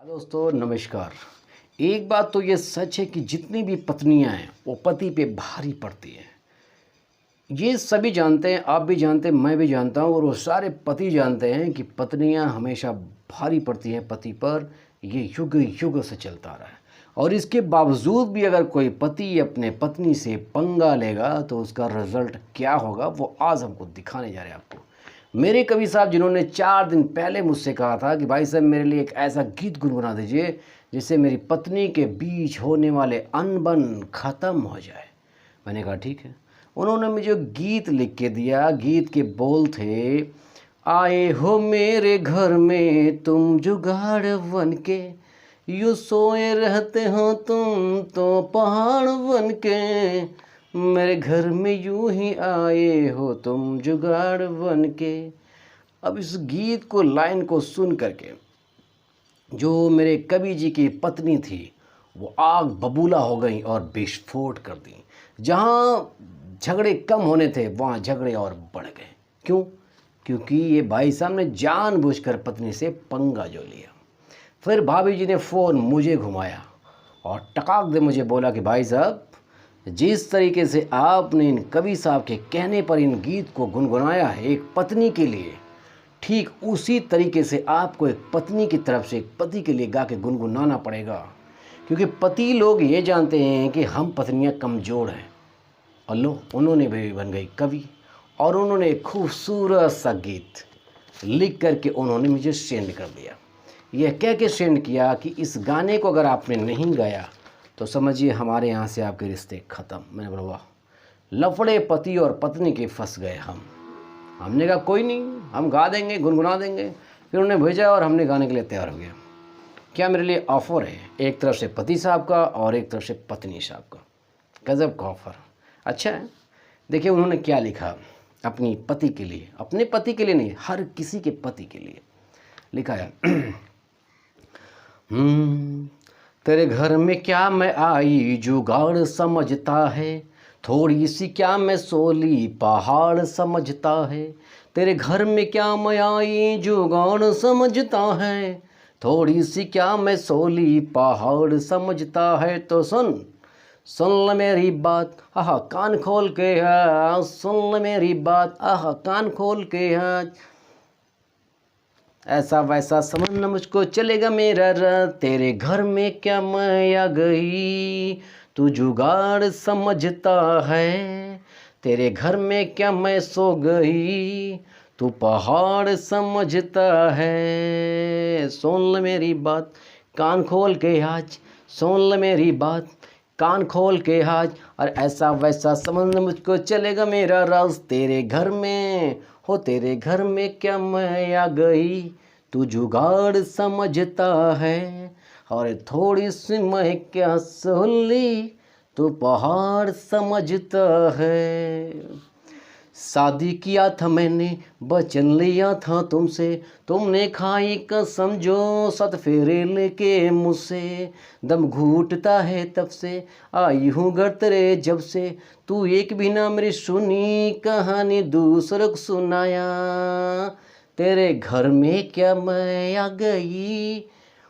दोस्तों नमस्कार। एक बात तो ये सच है कि जितनी भी पत्नियां हैं वो पति पे भारी पड़ती हैं। ये सभी जानते हैं, आप भी जानते हैं, मैं भी जानता हूँ और वो सारे पति जानते हैं कि पत्नियां हमेशा भारी पड़ती हैं पति पर। ये युग युग से चलता रहा है और इसके बावजूद भी अगर कोई पति अपने पत्नी से पंगा लेगा तो उसका रिज़ल्ट क्या होगा वो आज हमको दिखाने जा रहे हैं आपको। मेरे कवि साहब जिन्होंने 4 दिन पहले मुझसे कहा था कि भाई साहब मेरे लिए एक ऐसा गीत गुनगुना दीजिए जिससे मेरी पत्नी के बीच होने वाले अनबन ख़त्म हो जाए। मैंने कहा ठीक है। उन्होंने मुझे गीत लिख के दिया। गीत के बोल थे, आए हो मेरे घर में तुम जुगाड़ बन के, यूँ सोए रहते हो तुम तो पहाड़ बन के, मेरे घर में यूं ही आए हो तुम जुगाड़ बन के। अब इस गीत को, लाइन को सुन करके जो मेरे कवि जी की पत्नी थी वो आग बबूला हो गई और विस्फोट कर दी। जहाँ झगड़े कम होने थे वहाँ झगड़े और बढ़ गए। क्यों? क्योंकि ये भाई साहब ने जानबूझकर पत्नी से पंगा जो लिया। फिर भाभी जी ने फ़ोन मुझे घुमाया और टकाक दे मुझे बोला कि भाई साहब जिस तरीके से आपने इन कवि साहब के कहने पर इन गीत को गुनगुनाया है एक पत्नी के लिए, ठीक उसी तरीके से आपको एक पत्नी की तरफ से एक पति के लिए गा के गुनगुनाना पड़ेगा। क्योंकि पति लोग ये जानते हैं कि हम पत्नियां कमज़ोर हैं। और लो, उन्होंने भी बन गई कवि और उन्होंने एक खूबसूरत सा गीत लिख करके उन्होंने मुझे सेंड कर दिया। यह कह के सेंड किया कि इस गाने को अगर आपने नहीं गाया तो समझिए हमारे यहाँ से आपके रिश्ते ख़त्म। मैंने बोला वाह, लफड़े पति और पत्नी के फंस गए हम। हमने कहा कोई नहीं, हम गा देंगे, गुनगुना देंगे। फिर उन्हें भेजा और हमने गाने के लिए तैयार हो गया। क्या मेरे लिए ऑफ़र है, एक तरफ से पति साहब का और एक तरफ से पत्नी साहब का। गज़ब का ऑफ़र। अच्छा है, देखिए उन्होंने क्या लिखा अपनी पति के लिए, अपने पति के लिए नहीं, हर किसी के पति के लिए लिखा है। तेरे घर में क्या मैं आई जुगाड़ समझता है, थोड़ी सी क्या मैं सोली पहाड़ समझता है। तेरे घर में क्या मैं आई जुगाड़ समझता है, थोड़ी सी क्या मैं सोली पहाड़ समझता है। तो सुन सुन ले मेरी बात, आहा कान खोल के, सुन ले मेरी बात, आहा कान खोल के। ऐसा वैसा समझना मुझको चलेगा मेरा राज, तेरे घर में क्या मैं आ गई तू जुगाड़ समझता है। तेरे घर में क्या मैं सो गई तू पहाड़ समझता है। सुन ले मेरी बात कान खोल के आज, सुन ले मेरी बात कान खोल के आज, और ऐसा वैसा समझना मुझको चलेगा मेरा राज, तेरे घर में हो, तेरे घर में क्या मैं आ गई तू जुगाड़ समझता है। और थोड़ी सी मैं क्या सोली तू पहाड़ समझता है। शादी किया था मैंने, वचन लिया था तुमसे, तुमने खाई कसम जो 7 फेरे लेके मुझसे। दम घुटता है तब से आई हूँ घर तेरे जब से, तू एक भी ना मेरी सुनी कहानी दूसरों को सुनाया। तेरे घर में क्या मैं आ गई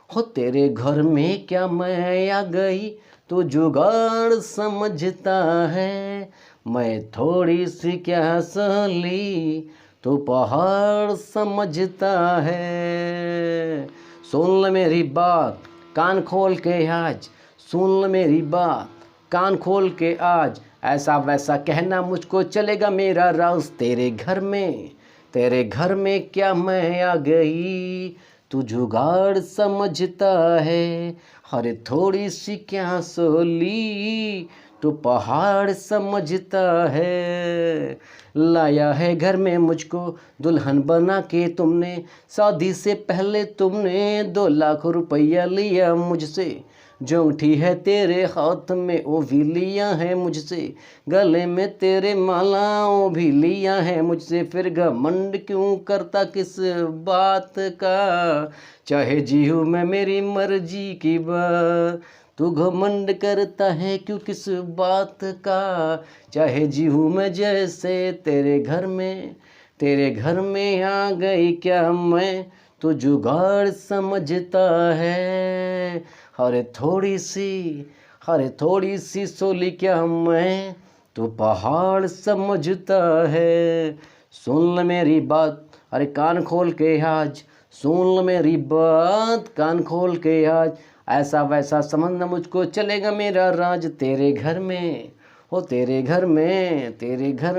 हो, तेरे घर में क्या मैं आ गई तो जुगाड़ समझता है। मैं थोड़ी सी क्या सली तो पहाड़ समझता है। सुन ले मेरी बात कान खोल के आज, सुन ले मेरी बात कान खोल के आज, ऐसा वैसा कहना मुझको चलेगा मेरा राज, तेरे घर में क्या मैं आ गई तू जुगाड़ समझता है। अरे थोड़ी सी क्या सोली तो पहाड़ समझता है। लाया है घर में मुझको दुल्हन बना के तुमने, शादी से पहले तुमने 2 लाख रुपया लिया मुझसे। जो अंगूठी है तेरे हाथ में वो भी लिया है मुझसे, गले में तेरे माला वो भी लिया है मुझसे। फिर घमंड क्यों करता किस बात का, चाहे जीहूँ मैं मेरी मर्जी की बात। तू घमंड करता है क्यों किस बात का, चाहे जीहूँ मैं जैसे तेरे घर में आ गई क्या मैं तो जुगाड़ समझता है। हरे थोड़ी सी सोली क्या मैं, तो पहाड़ समझता है। सुन ल मेरी बात, अरे कान खोल के आज, सुन ल मेरी बात कान खोल के आज। ऐसा वैसा समझना मुझको चलेगा मेरा राज तेरे घर में, हो तेरे घर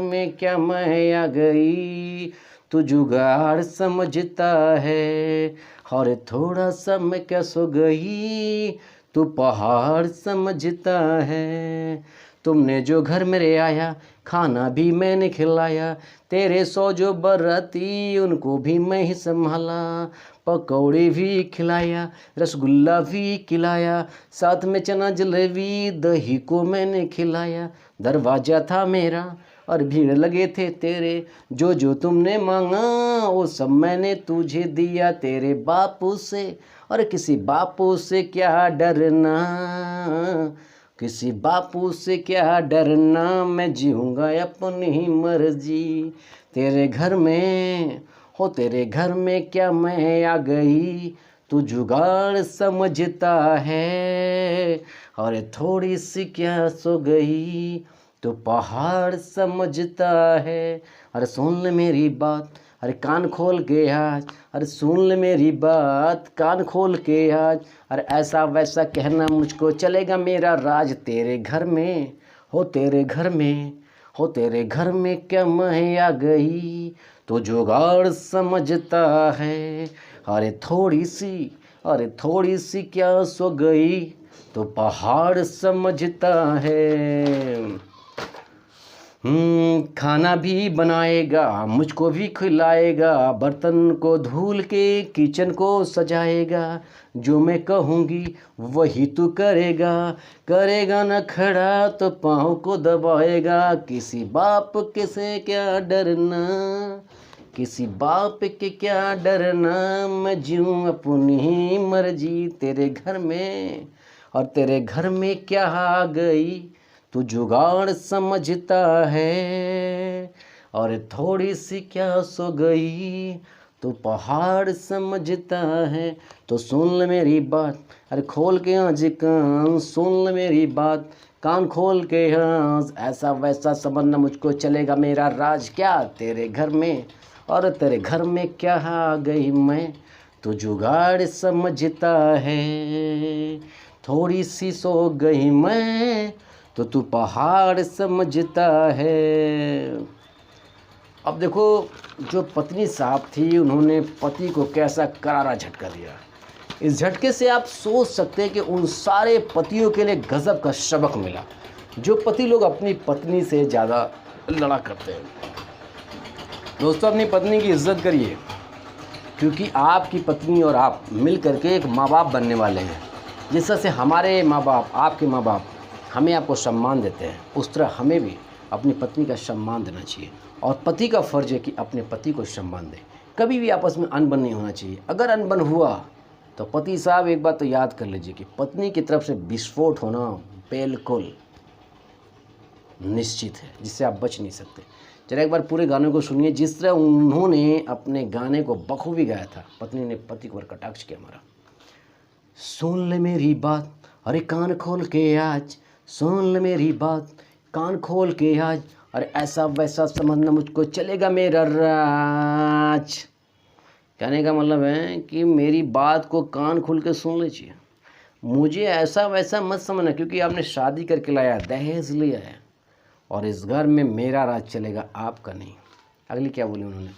में क्या मैं आ गई, तू जुगाड़ समझता है। और थोड़ा सा मैं क्या सो गई, तू पहाड़ समझता है। तुमने जो घर मेरे आया, खाना भी मैंने खिलाया, तेरे 100 जो बराती उनको भी मैं ही संभाला। पकौड़े भी खिलाया, रसगुल्ला भी खिलाया, साथ में चना जलेबी दही को मैंने खिलाया। दरवाजा था मेरा और भीड़ लगे थे तेरे, जो तुमने मांगा वो सब मैंने तुझे दिया तेरे बापू से। और किसी बापू से क्या डरना, किसी बापू से क्या डरना, मैं जीऊँगा अपनी ही मर्जी तेरे घर में, हो तेरे घर में क्या मैं आ गई, तू जुगाड़ समझता है। और थोड़ी सी क्या सो गई, तो पहाड़ समझता है। अरे सुन ले मेरी बात, अरे कान खोल के आज, अरे सुन ले मेरी बात कान खोल के आज। अरे ऐसा वैसा कहना मुझको चलेगा मेरा राज तेरे घर में, हो तेरे घर में, हो तेरे घर में क्या मैं आ गई, तो जुगाड़ समझता है। अरे थोड़ी सी क्या सो गई, तो पहाड़ समझता है। खाना भी बनाएगा, मुझको भी खिलाएगा, बर्तन को धुल के किचन को सजाएगा। जो मैं कहूँगी वही तू करेगा, करेगा न खड़ा तो पाँव को दबाएगा। किसी बाप के से क्या डरना, किसी बाप के क्या डरना, मैं जीऊँ अपनी ही मर्जी तेरे घर में। और तेरे घर में क्या आ गई, तू जुगाड़ समझता है। और थोड़ी सी क्या सो गई, तो पहाड़ समझता है। तो सुन ले मेरी बात, अरे खोल के आज कान, सुन ले मेरी बात कान खोल के हाँ। ऐसा वैसा समझना मुझको चलेगा मेरा राज क्या तेरे घर में, और तेरे घर में क्या आ गई मैं, तो जुगाड़ समझता है। थोड़ी सी सो गई मैं, तो तू पहाड़ समझता है। अब देखो, जो पत्नी साहब थी उन्होंने पति को कैसा करारा झटका दिया। इस झटके से आप सोच सकते हैं कि उन सारे पतियों के लिए गजब का सबक मिला। जो पति लोग अपनी पत्नी से ज़्यादा लड़ा करते हैं, दोस्तों अपनी पत्नी की इज्जत करिए, क्योंकि आपकी पत्नी और आप मिल करके एक माँ बाप बनने वाले हैं। जिस तरह से हमारे माँ बाप, आपके माँ बाप हमें आपको सम्मान देते हैं, उस तरह हमें भी अपनी पत्नी का सम्मान देना चाहिए। और पति का फ़र्ज़ है कि अपने पति को सम्मान दे। कभी भी आपस में अनबन नहीं होना चाहिए। अगर अनबन हुआ तो पति साहब एक बात तो याद कर लीजिए कि पत्नी की तरफ से विस्फोट होना बिल्कुल निश्चित है, जिससे आप बच नहीं सकते। जरा एक बार पूरे गाने को सुनिए, जिस तरह उन्होंने अपने गाने को बखूबी गाया था। पत्नी ने पति को कटाक्ष किया हमारा। सुन ले मेरी बात, अरे कान खोल के आज, सुन ले मेरी बात कान खोल के आज। अरे ऐसा वैसा समझना मुझको चलेगा मेरा राज। कहने का मतलब है कि मेरी बात को कान खोल के सुन लीजिए, मुझे ऐसा वैसा मत समझना, क्योंकि आपने शादी करके लाया, दहेज लिया है, और इस घर में मेरा राज चलेगा, आपका नहीं। अगली क्या बोले उन्होंने,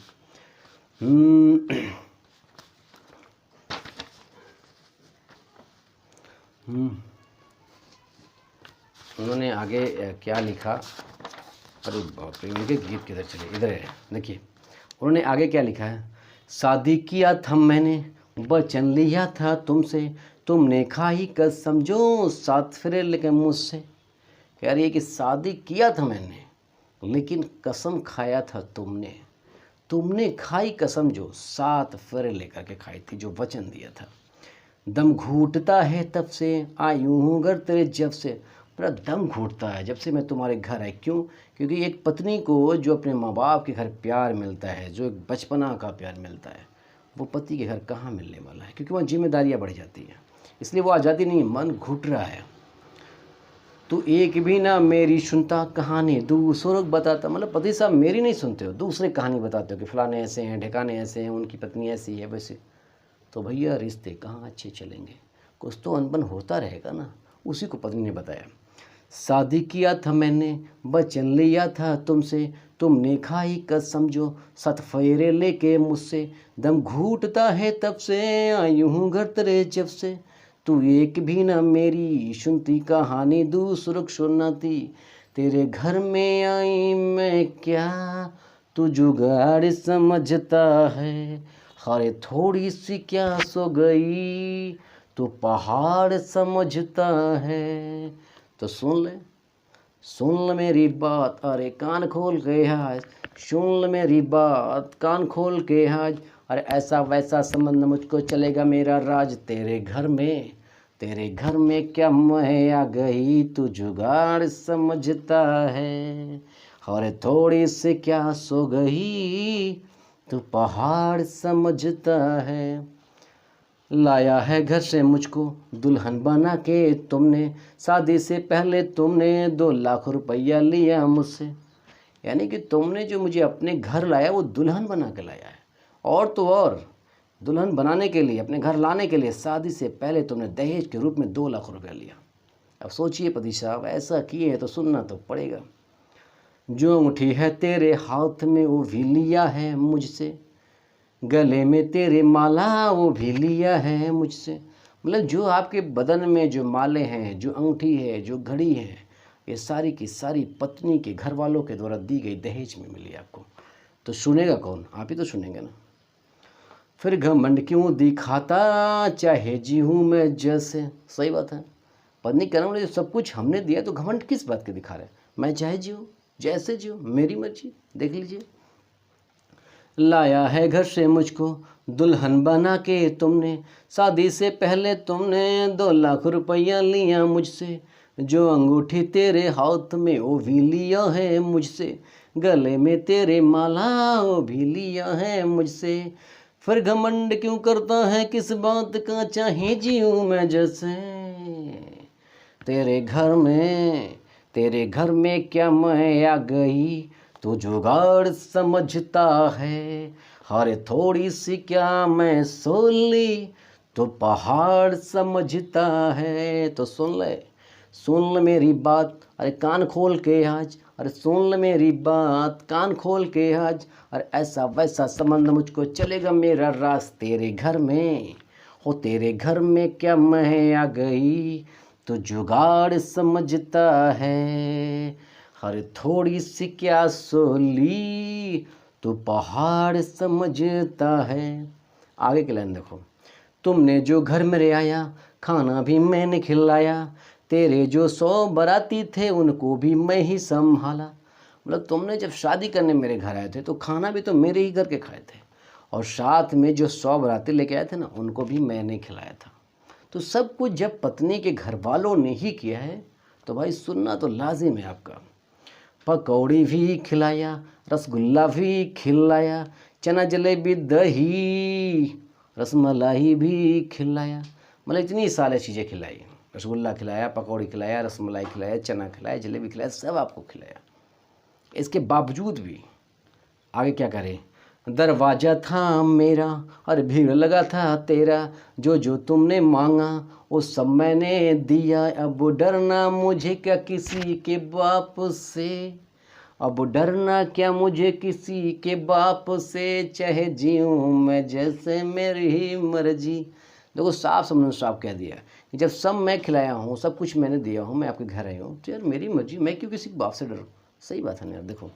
उन्होंने आगे क्या लिखा। अरे बाप रे, उनके गीत किधर चले, इधर है देखिए। उन्होंने आगे क्या लिखा है, शादी किया था मैंने, वचन लिया था तुमसे, तुमने खाई कसम जो साथ फिरे लेके मुझसे। कह रही है कि शादी किया था मैंने, लेकिन कसम खाया था तुमने, तुमने खाई कसम जो साथ फिरे लेकर के खाई थी, जो वचन दिया था। दम घूटता है तब से आई हूँ घर तेरे जब से, पूरा दम घूटता है जब से मैं तुम्हारे घर आई। क्यों? क्योंकि एक पत्नी को जो अपने माँ बाप के घर प्यार मिलता है, जो एक बचपना का प्यार मिलता है, वो पति के घर कहाँ मिलने वाला है, क्योंकि वहाँ जिम्मेदारियाँ बढ़ जाती हैं, इसलिए वो आज़ादी नहीं है, मन घुट रहा है। तू एक भी ना मेरी सुनता कहानी दूसरों को बताता, मतलब पति साहब मेरी नहीं सुनते हो, दूसरे कहानी बताते हो कि फलाने ऐसे हैं, ढिकाने ऐसे हैं, उनकी पत्नी ऐसी है वैसे। तो भैया रिश्ते कहाँ अच्छे चलेंगे, कुछ तो अनबन होता रहेगा ना। उसी को पत्नी ने बताया, शादी किया था मैंने, वचन लिया था तुमसे, तुमने खाई कसम जो 7 फेरे लेके मुझसे, दम घूटता है तब से आई हूँ घर तेरे जब से, तू एक भी ना मेरी सुनती कहानी दूसरों को सुनाती, तेरे घर में आई मैं क्या तू जुगाड़ समझता है, हरे थोड़ी सी क्या सो गई तू पहाड़ समझता है। तो सुन ले मेरी बात, अरे कान खोल के आज सुन ले मेरी बात, कान खोल के आज, अरे ऐसा वैसा संबंध मुझको चलेगा मेरा राज, तेरे घर में क्या मैं आ गई तू जुगाड़ समझता है, अरे थोड़ी सी क्या सो गई तू पहाड़ समझता है। लाया है घर से मुझको दुल्हन बना के तुमने, शादी से पहले तुमने 2 लाख रुपया लिया मुझसे, यानी कि तुमने जो मुझे अपने घर लाया वो दुल्हन बना के लाया है, और तो और दुल्हन बनाने के लिए, अपने घर लाने के लिए शादी से पहले तुमने दहेज के रूप में 2 लाख रुपया लिया। अब सोचिए पति साहब, ऐसा किए तो सुनना तो पड़ेगा। जो अंगूठी है तेरे हाथ में वो भी लिया है मुझसे, गले में तेरे माला वो भी लिया है मुझसे, मतलब जो आपके बदन में जो माले हैं, जो अंगूठी है, जो घड़ी है, ये सारी की सारी पत्नी के घर वालों के द्वारा दी गई दहेज में मिली आपको। तो सुनेगा कौन, आप ही तो सुनेंगे ना। फिर घमंड क्यों दिखाता चाहे जी हूँ मैं जैसे, सही बात है, पत्नी कहना मुझे सब कुछ हमने दिया तो घमंड किस बात के दिखा रहे, मैं चाहे जीऊँ जैसे जीऊँ मेरी मर्जी, देख लीजिए। लाया है घर से मुझको दुल्हन बना के तुमने, शादी से पहले तुमने 2 लाख रुपया लिया मुझसे, जो अंगूठी तेरे हाथ में वो भी लिया है मुझसे, गले में तेरे माला वो भी लिया है मुझसे, फिर घमंड क्यों करता है किस बात का चाहे जीऊँ मैं जैसे, तेरे घर में क्या मैं आ गई तो जुगाड़ समझता है, हरे थोड़ी सी क्या मैं सोली तो पहाड़ समझता है। तो सुन ले मेरी बात, अरे कान खोल के आज, अरे सुन ले मेरी बात कान खोल के आज, अरे ऐसा वैसा संबंध मुझको चलेगा मेरा राज, तेरे घर में क्या मैं आ गई तो जुगाड़ समझता है, हर थोड़ी सी क्या सोली तो पहाड़ समझता है। आगे की लाइन देखो, तुमने जो घर मेरे आया खाना भी मैंने खिलाया, तेरे जो 100 बाराती थे उनको भी मैं ही संभाला, मतलब तुमने जब शादी करने मेरे घर आए थे तो खाना भी तो मेरे ही घर के खाए थे, और साथ में जो 100 बाराती लेके आए थे ना उनको भी मैंने खिलाया था। तो सब कुछ जब पत्नी के घर वालों ने ही किया है तो भाई सुनना तो लाजिम है आपका। पकौड़ी भी खिलाया, रसगुल्ला भी खिलाया, चना जलेबी दही रसमलाई भी खिलाया, मतलब इतनी सारी चीज़ें खिलाई, रसगुल्ला खिलाया, पकौड़ी खिलाया, रसमलाई खिलाया, चना खिलाया, जलेबी खिलाया, सब आपको खिलाया। इसके बावजूद भी आगे क्या करें, दरवाजा था मेरा और भीड़ लगा था तेरा, जो जो तुमने मांगा वो सब मैंने दिया, अब डरना मुझे क्या किसी के बाप से, अब डरना क्या मुझे किसी के बाप से, चाहे जीऊँ मैं जैसे मेरी ही मर्जी। देखो साफ समझो, साफ कह दिया कि जब सब मैं खिलाया हूँ, सब कुछ मैंने दिया हूँ, मैं आपके घर आई हूँ तो यार मेरी मर्जी, मैं क्यों किसी के बाप से डरूँ। सही बात है ना यार। देखो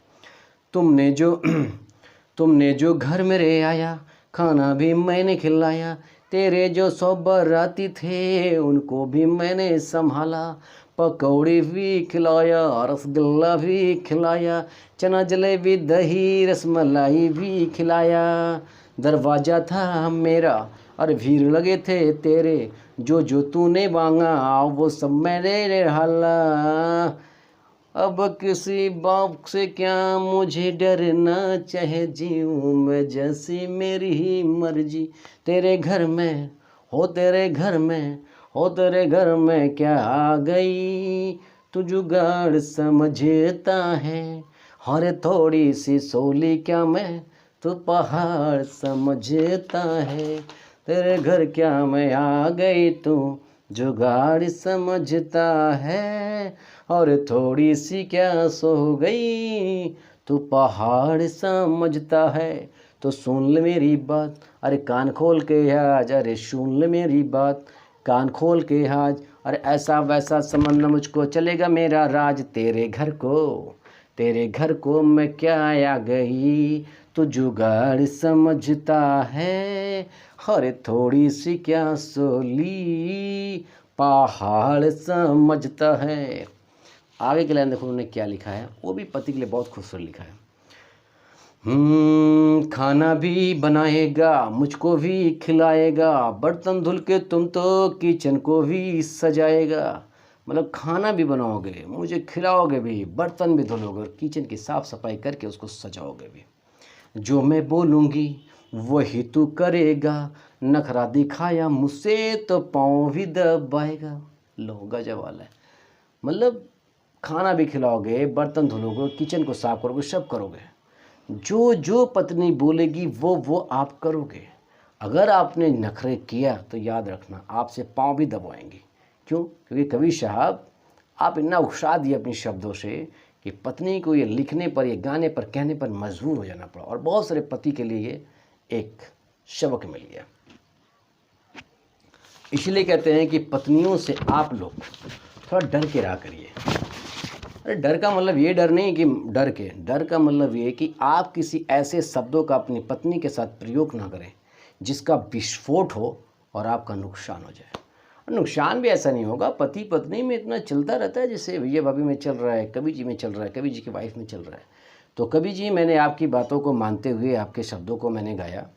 तुमने जो घर मेरे आया खाना भी मैंने खिलाया, तेरे जो 100 बाराती थे उनको भी मैंने संभाला, पकौड़ी भी खिलाया, रसगुल्ला भी खिलाया, चना जलेबी दही रसमलाई भी खिलाया, दरवाजा था मेरा और भीड़ लगे थे तेरे, जो जो तूने मांगा वो सब मैंने हाला, अब किसी बाप से क्या मुझे डरना, चाहे जीऊँ मैं जैसी मेरी ही मर्जी। तेरे घर में हो, तेरे घर में हो, तेरे घर में क्या आ गई, तू जुगाड़ समझता है। हर थोड़ी सी सोली क्या मैं, तू पहाड़ समझता है। तेरे घर क्या मैं आ गई, तू जुगाड़ समझता है। और थोड़ी सी क्या सो गई, तू पहाड़ समझता है। तो सुन ले मेरी बात, अरे कान खोल के आज, अरे सुन ले मेरी बात, कान खोल के आज। अरे ऐसा वैसा समझना मुझको, चलेगा मेरा राज। तेरे घर को मैं क्या आ गई, तू जुगाड़ समझता है। अरे थोड़ी सी क्या सोली, पहाड़ समझता है। आगे के लाइन देखो उन्होंने क्या लिखा है, वो भी पति के लिए बहुत खूबसूरत लिखा है। खाना भी बनाएगा, मुझको भी खिलाएगा, बर्तन धुल के तुम तो किचन को भी सजाएगा। मतलब खाना भी बनाओगे, मुझे खिलाओगे भी, बर्तन भी धुलोगे और किचन की साफ़ सफाई करके उसको सजाओगे भी। जो मैं बोलूँगी वही तू करेगा, नखरा दिखाया मुझसे तो पाँव भी दबाएगा। लो गजब वाला है। मतलब खाना भी खिलाओगे, बर्तन धुलोगे, किचन को साफ करोगे, सब करोगे। जो जो पत्नी बोलेगी वो आप करोगे। अगर आपने नखरे किया तो याद रखना आपसे पाँव भी दबाएंगे। क्यों? क्योंकि कबीर साहब आप इतना उकसा दिए अपने शब्दों से कि पत्नी को ये लिखने पर, ये गाने पर, कहने पर मजबूर हो जाना पड़ा। और बहुत सारे पति के लिए ये एक सबक मिल गया। इसलिए कहते हैं कि पत्नियों से आप लोग थोड़ा डर के रहा करिए। अरे डर का मतलब ये डर नहीं कि डर का मतलब ये कि आप किसी ऐसे शब्दों का अपनी पत्नी के साथ प्रयोग ना करें जिसका विस्फोट हो और आपका नुकसान हो जाए। और नुकसान भी ऐसा नहीं होगा, पति पत्नी में इतना चलता रहता है, जैसे भैया भाभी में चल रहा है, कबीर जी में चल रहा है, कबीर जी की वाइफ में चल रहा है। तो कबीर जी, मैंने आपकी बातों को मानते हुए आपके शब्दों को मैंने गाया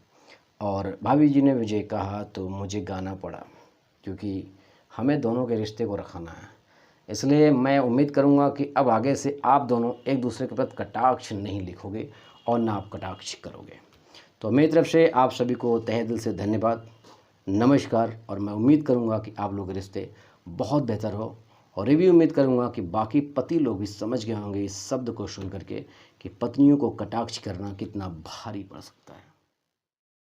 और भाभी जी ने मुझे कहा तो मुझे गाना पड़ा, क्योंकि हमें दोनों के रिश्ते को रखना है। इसलिए मैं उम्मीद करूंगा कि अब आगे से आप दोनों एक दूसरे के प्रति कटाक्ष नहीं लिखोगे और ना आप कटाक्ष करोगे। तो मेरी तरफ से आप सभी को तहे दिल से धन्यवाद, नमस्कार। और मैं उम्मीद करूंगा कि आप लोग के रिश्ते बहुत बेहतर हो। और ये भी उम्मीद करूंगा कि बाकी पति लोग भी समझ गए होंगे इस शब्द को सुन करके कि पत्नियों को कटाक्ष करना कितना भारी पड़ सकता है।